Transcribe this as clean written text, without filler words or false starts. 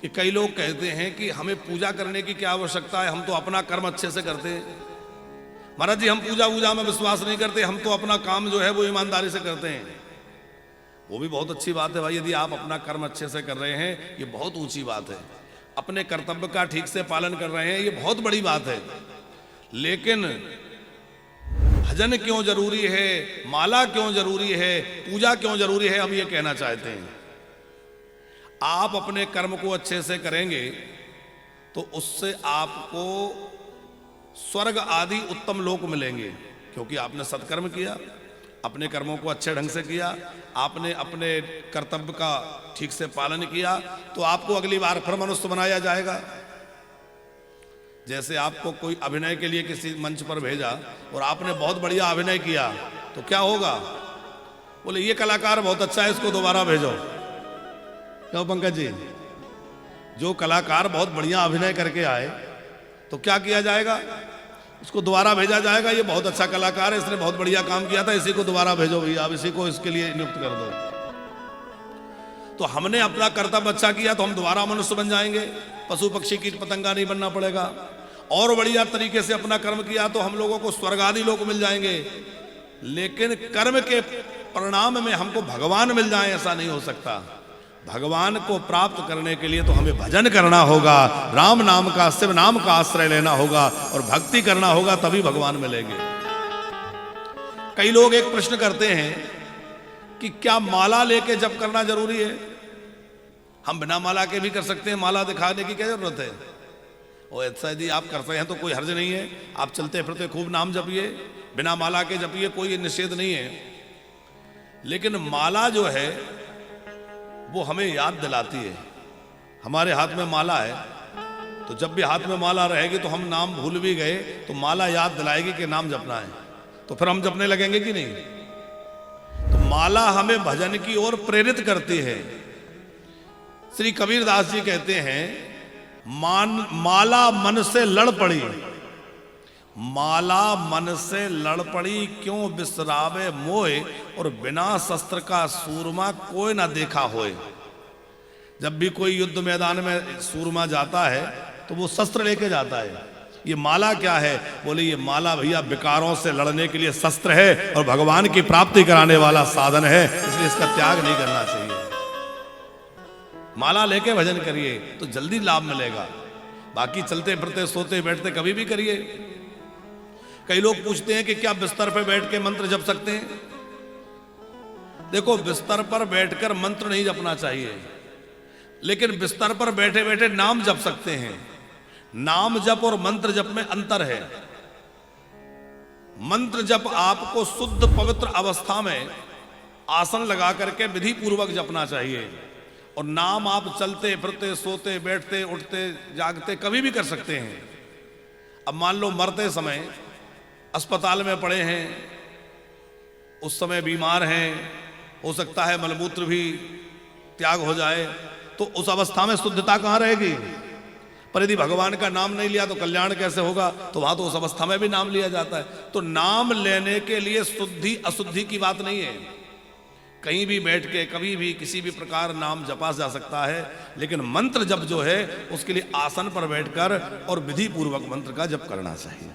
कि कई लोग कहते हैं कि हमें पूजा करने की क्या आवश्यकता है, हम तो अपना कर्म अच्छे से करते हैं। महाराज जी, हम पूजा वूजा में विश्वास नहीं करते, हम तो अपना काम जो है वो ईमानदारी से करते हैं। वो भी बहुत अच्छी बात है भाई, यदि आप अपना कर्म अच्छे से कर रहे हैं ये बहुत ऊंची बात है। अपने कर्तव्य का ठीक से पालन कर रहे हैं ये बहुत बड़ी बात है। लेकिन भजन क्यों जरूरी है, माला क्यों जरूरी है, पूजा क्यों जरूरी है, हम ये कहना चाहते हैं। आप अपने कर्म को अच्छे से करेंगे तो उससे आपको स्वर्ग आदि उत्तम लोक मिलेंगे, क्योंकि आपने सत्कर्म किया, अपने कर्मों को अच्छे ढंग से किया, आपने अपने कर्तव्य का ठीक से पालन किया, तो आपको अगली बार फिर मनुष्य बनाया जाएगा। जैसे आपको कोई अभिनय के लिए किसी मंच पर भेजा और आपने बहुत बढ़िया अभिनय किया तो क्या होगा, बोले ये कलाकार बहुत अच्छा है, इसको दोबारा भेजो। क्यों पंकज जी, जो कलाकार बहुत बढ़िया अभिनय करके आए तो क्या किया जाएगा, उसको दोबारा भेजा जाएगा। ये बहुत अच्छा कलाकार है, इसने बहुत बढ़िया काम किया था, इसी को दोबारा भेजो भैया, अब इसी को इसके लिए नियुक्त कर दो। तो हमने अपना कर्तव्य अच्छा किया तो हम दोबारा मनुष्य बन जाएंगे, पशु पक्षी कीट पतंगा नहीं बनना पड़ेगा। और बढ़िया तरीके से अपना कर्म किया तो हम लोगों को स्वर्ग आदि लोग मिल जाएंगे। लेकिन कर्म के परिणाम में हमको भगवान मिल जाए ऐसा नहीं हो सकता। भगवान को प्राप्त करने के लिए तो हमें भजन करना होगा, राम नाम का, शिव नाम का आश्रय लेना होगा और भक्ति करना होगा, तभी भगवान मिलेंगे। कई लोग एक प्रश्न करते हैं कि क्या माला लेके जप करना जरूरी है। हम बिना माला के भी कर सकते हैं, माला दिखाने की क्या जरूरत है। और ऐसा यदि आप करते हैं तो कोई हर्ज नहीं है, आप चलते फिरते खूब नाम जपिए, बिना माला के जपिए, कोई निषेध नहीं है। लेकिन माला जो है वो हमें याद दिलाती है। हमारे हाथ में माला है तो जब भी हाथ में माला रहेगी तो हम नाम भूल भी गए तो माला याद दिलाएगी कि नाम जपना है, तो फिर हम जपने लगेंगे कि नहीं। तो माला हमें भजन की ओर प्रेरित करती है। श्री कबीरदास जी कहते हैं, माला मन से लड़ पड़ी, माला मन से लड़ पड़ी, क्यों बिसरावे मोए, और बिना शस्त्र का सूरमा कोई ना देखा होए। जब भी कोई युद्ध मैदान में सूरमा जाता है तो वो शस्त्र लेके जाता है। ये माला क्या है, बोले ये माला भैया विकारों से लड़ने के लिए शस्त्र है और भगवान की प्राप्ति कराने वाला साधन है, इसलिए इसका त्याग नहीं करना चाहिए। माला लेके भजन करिए तो जल्दी लाभ मिलेगा, बाकी चलते फिरते सोते बैठते कभी भी करिए। कई लोग पूछते हैं कि क्या बिस्तर पर बैठ के मंत्र जप सकते हैं। देखो, बिस्तर पर बैठकर मंत्र नहीं जपना चाहिए, लेकिन बिस्तर पर बैठे बैठे नाम जप सकते हैं। नाम जप और मंत्र जप में अंतर है। मंत्र जप आपको शुद्ध पवित्र अवस्था में आसन लगा करके विधि पूर्वक जपना चाहिए, और नाम आप चलते फिरते सोते बैठते उठते जागते कभी भी कर सकते हैं। अब मान लो मरते समय अस्पताल में पड़े हैं, उस समय बीमार हैं, हो सकता है मलमूत्र भी त्याग हो जाए, तो उस अवस्था में शुद्धता कहाँ रहेगी। पर यदि भगवान का नाम नहीं लिया तो कल्याण कैसे होगा, तो वहां तो उस अवस्था में भी नाम लिया जाता है। तो नाम लेने के लिए शुद्धि अशुद्धि की बात नहीं है, कहीं भी बैठ के कभी भी किसी भी प्रकार नाम जपा जा सकता है। लेकिन मंत्र जप जो है उसके लिए आसन पर बैठकर और विधि पूर्वक मंत्र का जप करना चाहिए।